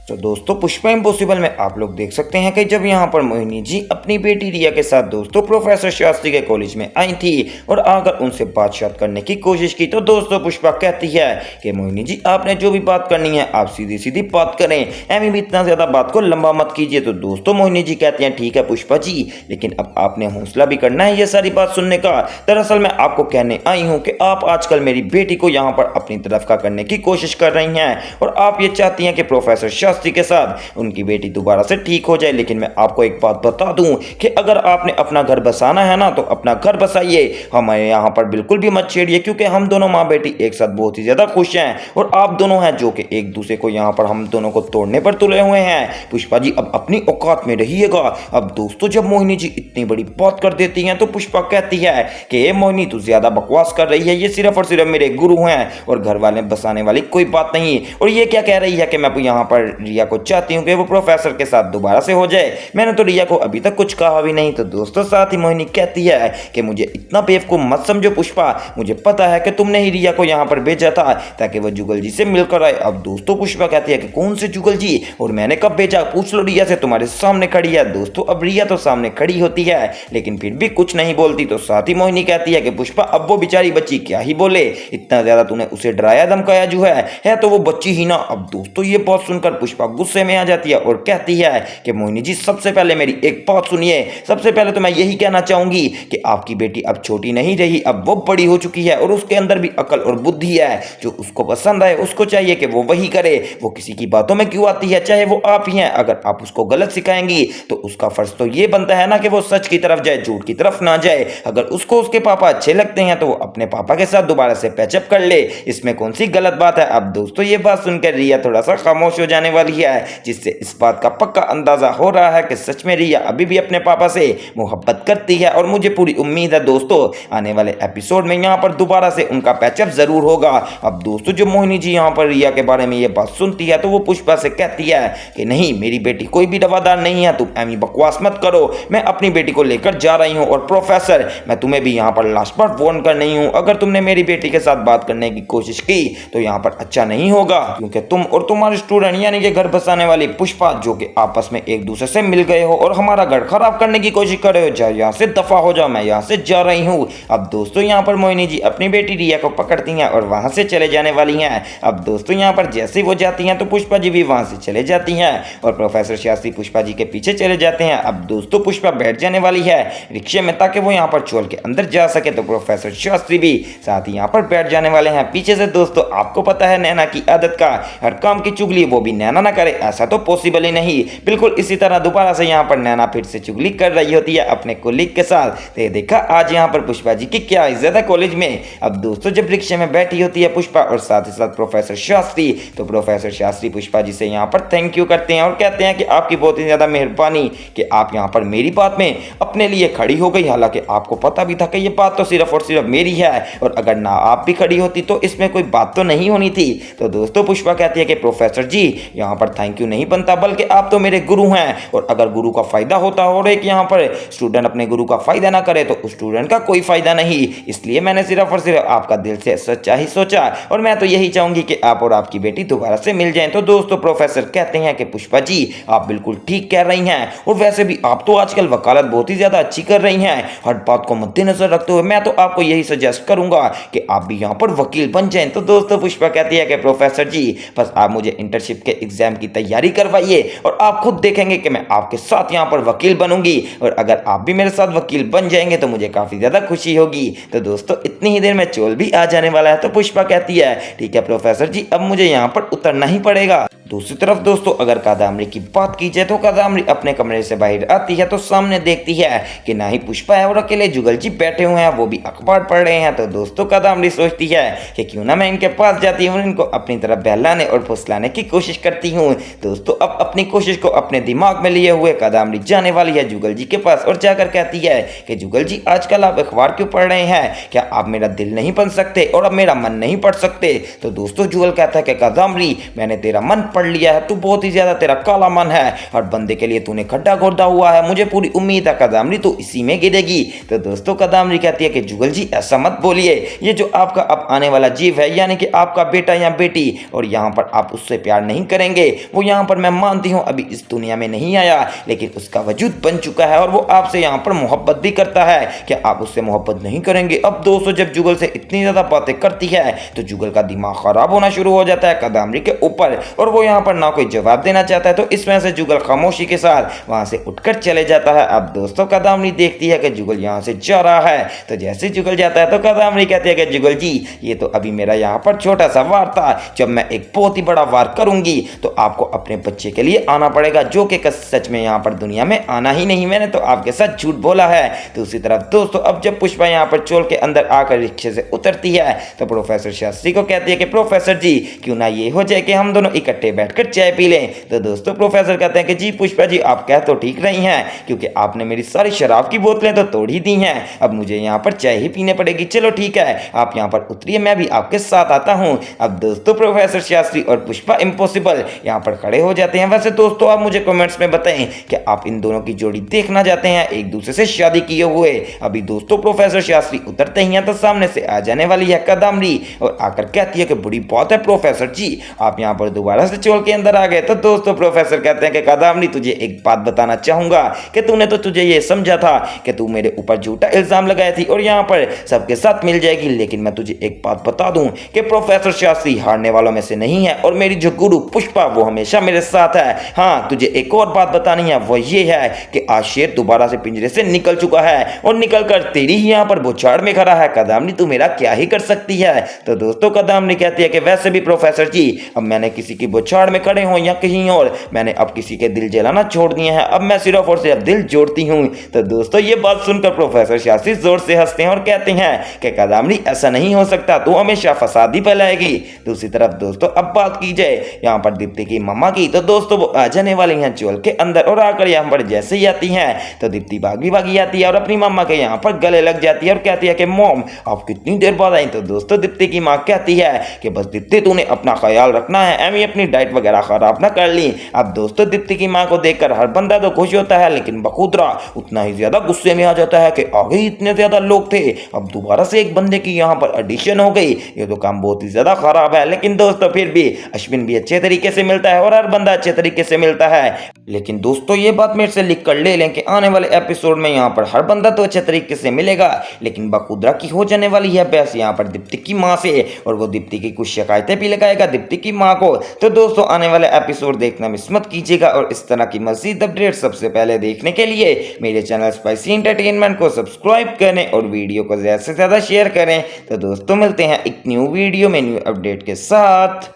तो दोस्तों पुष्पा इम्पॉसिबल में आप लोग देख सकते हैं कि जब यहाँ पर मोहिनी जी अपनी बेटी रिया के साथ दोस्तों प्रोफेसर शास्त्री के कॉलेज में आई थी और आकर उनसे बातचीत करने की कोशिश की तो दोस्तों पुष्पा कहती है कि मोहिनी जी आपने जो भी बात करनी है आप सीधी सीधी बात करें, एमी भी इतना ज्यादा बात को लंबा मत कीजिए। तो दोस्तों मोहिनी जी कहती हैं ठीक है पुष्पा जी, लेकिन अब आपने हौसला भी करना है ये सारी बात सुनने का। दरअसल मैं आपको कहने आई हूँ कि आप आजकल मेरी बेटी को यहाँ पर अपनी तरफ का करने की कोशिश कर रही हैं और आप ये चाहती हैं कि प्रोफेसर शास्त्री के साथ उनकी बेटी दोबारा से ठीक हो जाए। लेकिन मैं आपको एक बात बता दूं कि अगर आपने अपना घर बसाना है ना तो अपना घर बसाइए, हमें यहाँ पर बिल्कुल भी मत छेड़िए, क्योंकि हम दोनों माँ बेटी एक साथ बहुत ही ज्यादा खुश हैं और आप दोनों हैं जो कि एक दूसरे को यहाँ पर हम दोनों को तोड़ने पर तुले हुए हैं। पुष्पा जी अब अपनी औकात में रहिएगा। अब दोस्तों जब मोहिनी जी इतनी बड़ी बात कर देती हैं तो पुष्पा कहती है कि मोहिनी तू ज्यादा बकवास कर रही है, ये सिर्फ और सिर्फ मेरे गुरु हैं और घर वाले बसाने वाली कोई बात नहीं। और ये क्या कह रही है कि मैं यहाँ पर रिया को चाहती हूँ कि वो प्रोफेसर के साथ दोबारा से हो जाए, मैंने तो रिया को अभी तक कुछ कहा भी नहीं। तो दोस्तों साथ ही मोहिनी कहती है कि मुझे इतना बेवकूफ मत समझो पुष्पा, मुझे पता है कि तुमने ही रिया को यहाँ पर भेजा था ताकि वो जुगल जी से मिलकर आए। अब दोस्तों पुष्पा कहती है कि कौन से जुगल जी और मैंने कब भेजा, पूछ लो रिया से, तुम्हारे सामने खड़ी है। दोस्तों अब रिया तो सामने खड़ी होती है लेकिन फिर भी कुछ नहीं बोलती। तो साथ ही मोहिनी कहती है कि पुष्पा अब वो बेचारी बच्ची क्या ही बोले, इतना ज्यादा तूने उसे डराया धमकाया जो है तो वो बच्ची ही ना। अब दोस्तों ये बात सुनकर पुष्पा गुस्से में आ जाती है और कहती है कि मोहिनी जी सबसे पहले मेरी एक बात सुनिए। सबसे पहले तो मैं यही कहना चाहूंगी कि आपकी बेटी अब छोटी नहीं रही, अब वो बड़ी हो चुकी है और उसके अंदर भी अकल और बुद्धि है। जो उसको पसंद आए उसको चाहिए कि वो वही करे, वो किसी की बातों में क्यों आती है, चाहे वो आप ही हैं। अगर आप उसको गलत सिखाएंगी तो उसका फर्ज तो ये बनता है ना कि वो सच की तरफ जाए, झूठ की तरफ ना जाए। अगर उसको उसके पापा अच्छे लगते हैं तो वो अपने पापा के साथ दोबारा से पैचअप कर ले, इसमें कौन सी गलत बात है। अब दोस्तों ये बात सुनकर रिया थोड़ा सा खामोश हो जाने वाली है, जिससे इस बात का पक्का अंदाजा हो रहा है कि सच में रिया अभी भी अपने पापा से मोहब्बत करती है। और मुझे पूरी उम्मीद है दोस्तों आने वाले एपिसोड में यहाँ पर दोबारा से उनका पैचअप जरूर होगा। अब दोस्तों जो मोहिनी जी यहाँ पर रिया के बारे में ये बात सुनती है तो वो पुष्पा से कहती है कि नहीं मेरी बेटी कोई भी रवादार नहीं है, तुम एमी बकवास मत करो, मैं अपनी बेटी को लेकर जा रही हूँ। और प्रोफेसर मैं तुम्हें भी यहाँ पर लास्ट बार वार्न कर नहीं हूँ, अगर तुमने मेरी बेटी के साथ बात करने की कोशिश की तो यहाँ पर अच्छा नहीं होगा, क्योंकि तुम और तुम्हारे स्टूडेंट यानी कि घर बसाने वाली पुष्पा जो कि आपस में एक दूसरे से मिल गए हो और हमारा घर खराब करने की कोशिश कर रहे हो, जाओ यहाँ से दफा हो जाओ, मैं यहाँ से जा रही हूँ। अब दोस्तों यहाँ पर मोहिनी जी अपनी बेटी रिया को पकड़ती हैं और वहां से चले जाने वाली हैं। अब दोस्तों यहाँ पर जैसे ही वो जाती हैं तो पुष्पा जी भी वहां से चले जाती हैं और प्रोफेसर शास्त्री पुष्पा जी के पीछे चले जाते हैं। अब दोस्तों पुष्पा बैठ जाने वाली है रिक्शे में ताकि वो यहाँ पर चोल के अंदर जा सके, तो प्रोफेसर शास्त्री भी साथ ही यहाँ पर बैठ जाने वाले हैं पीछे से। दोस्तों आपको पता है नैना की आदत का, हर काम की चुगली वो भी नैना ना करे, ऐसा तो पॉसिबल ही नहीं। बिल्कुल इसी तरह दोबारा से यहाँ पर नैना फिर से चुगली कर रही होती है अपने कोलीग के साथ। तो देखा आज यहाँ पर पुष्पा जी की क्या इज्जत है कॉलेज में। अब दोस्तों जब रिक्शे में बैठी होती है पुष्पा और साथ ही साथ प्रोफेसर शास्त्री, तो प्रोफेसर शास्त्री पुष्पा जी से यहाँ पर थैंक यू करते हैं और कहते हैं कि आपकी बहुत ही ज्यादा मेहरबानी कि आप यहाँ पर मेरी बात में अपने लिए खड़ी हो गई, हालांकि आपको पता भी था कि ये बात तो सिर्फ और सिर्फ मेरी है और अगर ना आप भी खड़ी होती तो इसमें कोई बात तो नहीं होनी थी। तो दोस्तों पुष्पा कहती है कि प्रोफेसर जी यहाँ पर थैंक यू नहीं बनता, बल्कि आप तो मेरे गुरु हैं और अगर गुरु का फायदा होता और एक यहाँ पर स्टूडेंट अपने गुरु का फायदा ना करे तो उस स्टूडेंट का कोई फायदा नहीं, इसलिए मैंने सिर्फ और सिर्फ आपका दिल से सच्चा ही सोचा और मैं तो यही चाहूंगी कि आप और आपकी बेटी दोबारा से मिल जाएं। तो दोस्तों प्रोफेसर कहते हैं कि पुष्पा जी आप बिल्कुल ठीक कह रही हैं और वैसे भी आप तो आजकल वकालत बहुत ही ज्यादा अच्छी कर रही हैं, हर बात को मद्देनजर रखते हुए मैं तो आपको यही सजेस्ट करूंगा कि आप भी यहाँ पर वकील बन जाएं। तो दोस्तों पुष्पा कहती है कि प्रोफेसर जी बस आप मुझे इंटर्नशिप के एग्जाम की तैयारी करवाइए और आप खुद देखेंगे कि मैं आपके साथ यहाँ पर वकील बनूंगी और अगर आप भी मेरे साथ वकील बन जाएंगे तो मुझे काफी ज्यादा खुशी होगी। तो दोस्तों इतनी ही देर में चोल भी आ जाने वाला है। तो पुष्पा कहती है ठीक है प्रोफेसर जी अब मुझे यहाँ पर उतरना ही पड़ेगा। दूसरी तरफ दोस्तों अगर कादम्बरी की बात की जाए तो कादम्बरी अपने कमरे से बाहर आती है तो सामने देखती है कि ना ही पुष्पा है और अकेले जुगल जी बैठे हुए हैं, वो भी अखबार पढ़ रहे हैं। तो दोस्तों कादम्बरी सोचती है कि क्यों ना मैं इनके पास जाती हूँ, इनको अपनी तरफ बहलाने और फुसलाने की कोशिश करती हूँ। दोस्तों अब अपनी कोशिश को अपने दिमाग में लिए हुए कादम्बरी जाने वाली है जुगल जी के पास और जाकर कहती है कि जुगल जी आजकल आप अखबार क्यों पढ़ रहे हैं, क्या आप मेरा दिल नहीं पढ़ सकते और अब मेरा मन नहीं पढ़ सकते। तो दोस्तों जुगल कहता है कि कादम्बरी मैंने तेरा मन पढ़ पढ़ लिया है, तू बहुत ही ज्यादा तेरा काला मन है, हर बंदे के लिए तूने खड्डा खोदा हुआ है, मुझे पूरी उम्मीद है कदामरी तू इसी में गिरेगी। तो दोस्तों कदामरी कहती है कि जुगल जी ऐसा मत बोलिए, ये जो आपका अब आने वाला जीव है यानी कि आपका बेटा या बेटी, और यहाँ पर आप उससे प्यार नहीं करेंगे, वो यहाँ पर मैं मानती हूँ अभी इस दुनिया में नहीं आया, लेकिन उसका वजूद बन चुका है और वो आपसे यहाँ पर मोहब्बत भी करता है। क्या आप उससे मोहब्बत नहीं करेंगे? अब दोस्तों जब जुगल से इतनी ज्यादा बातें करती है तो जुगल का दिमाग खराब होना शुरू हो जाता है कदामरी के ऊपर, और वो यहाँ पर ना कोई जवाब देना चाहता है। तो इस वजह से जुगल खामोशी के साथ वहां से उठकर चले जाता है। अब दोस्तों कदामरी देखती है कि जुगल यहाँ से जा रहा है, तो जैसे जुगल जाता है तो कदामरी कहती है कि जुगल जी ये तो अभी मेरा यहाँ पर छोटा सा वार था, जब मैं एक बहुत ही बड़ा वार करूंगी तो आपको अपने बच्चे के लिए आना पड़ेगा, जो कि सच में यहाँ पर दुनिया में आना ही नहीं, मैंने तो आपके साथ झूठ बोला है। तो उसी तरफ दोस्तों अब जब पुष्पा यहाँ पर चोल के अंदर आकर रिक्शे से उतरती है तो प्रोफेसर शास्त्री को कहती है कि प्रोफेसर जी क्यों ना ये हो जाए कि हम दोनों इकट्ठे बैठकर चाय पी लें। तो दोस्तों प्रोफेसर कहते हैं कि जी पुष्पा जी आप कह तो ठीक रही हैं, क्योंकि आपने मेरी सारी शराब की बोतलें तो तोड़ ही दी हैं, अब मुझे यहाँ पर चाय ही पीने पड़ेगी। चलो ठीक है आप यहाँ पर उतरिए, मैं भी आपके साथ आता हूँ। अब दोस्तों प्रोफेसर शास्त्री और पुष्पा इम्पॉसिबल यहाँ पर खड़े हो जाते हैं। वैसे दोस्तों आप मुझे कमेंट्स में बताएं कि आप इन दोनों की जोड़ी देखना चाहते हैं एक दूसरे से शादी किए हुए। अभी दोस्तों प्रोफेसर शास्त्री उतरते ही हैं तो सामने से आ जाने वाली है कदामरी और आकर कहती है कि बड़ी बात है प्रोफेसर जी, आप यहाँ पर दोबारा से चोल के अंदर आ गए। तो दोस्तों प्रोफेसर कहते हैं कि कदामरी तुझे एक बात बताना चाहूंगा कि तूने तो तुझे ये समझा था कि तू मेरे ऊपर झूठा इल्जाम लगाई थी और यहाँ पर सबके साथ मिल जाएगी, लेकिन मैं तुझे एक बात बता दूं कि प्रोफेसर शास्त्री हारने वालों में से नहीं है और मेरी जो गुरु पुष्पा वो हमेशा मेरे साथ है। हाँ तुझे एक और बात बतानी है, वो ये है कि आज शेर दोबारा से पिंजरे से निकल चुका है और निकल कर तेरी ही यहाँ पर बुछाड़ में खड़ा है। कदामरी तू मेरा क्या ही कर सकती है। तो दोस्तों कदामरी कहती है कि वैसे भी प्रोफेसर जी अब मैंने किसी की बुछाड़ में खड़े हो या कहीं और, मैंने अब किसी के दिल जलाना छोड़ दिए हैं, अब मैं सिर्फ और सिर्फ दिल जोड़ती हूँ। तो दोस्तों ये बात सुनकर प्रोफेसर शास्त्री जोर से हंसते हैं और कहते हैं कि कदामरी ऐसा नहीं हो सकता, तू हमेशा फसाद ही फैलाएगी। दूसरी तरफ दोस्तों अब बात की जाए यहाँ पर दीप्ति की मम्मा की, तो दोस्तों वो आ जाने वाली हैं चोल के अंदर और आकर यहाँ पर जैसे ही आती हैं तो दीप्ति भागी आती है और अपनी मम्मा के यहाँ पर गले लग जाती है और कहती है कि मॉम आप कितनी देर बाद आई। तो दोस्तों दीप्ति की माँ कहती है कि बस दीप्ति तूने अपना ख्याल रखना है, एमी अपनी डाइट वगैरह खराब ना कर ली। अब दोस्तों दीप्ति की माँ को देखकर हर बंदा तो खुश होता है, लेकिन बखूदरा उतना ही ज्यादा गुस्से में आ जाता है कि आगे इतने ज्यादा लोग थे, अब दोबारा से एक बंदे की यहाँ पर एडिशन हो गई, ये तो काम बहुत ही ज्यादा खराब है। लेकिन दोस्तों फिर भी अश्विन भी अच्छे तरीके से मिलता है और हर बंदा अच्छे तरीके से मिलता है। लेकिन दोस्तों ये बात मेरे से लिख कर ले लें कि आने वाले एपिसोड में यहाँ पर हर बंदा तो अच्छे तरीके से मिलेगा, लेकिन बखूदरा की हो जाने वाली है बहस यहाँ पर दीप्ति की माँ से, और वो दीप्ति की कुछ शिकायतें भी लगाएगा दीप्ति की माँ को। तो दोस्तों आने वाले एपिसोड देखना मिस मत कीजिएगा और इस तरह की मज़ीद अपडेट सबसे पहले देखने के लिए मेरे चैनल स्पाइसी एंटरटेनमेंट को सब्सक्राइब करें और वीडियो को ज़्यादा से ज़्यादा शेयर करें। तो दोस्तों मिलते हैं एक न्यू वीडियो में न्यू अपडेट के साथ।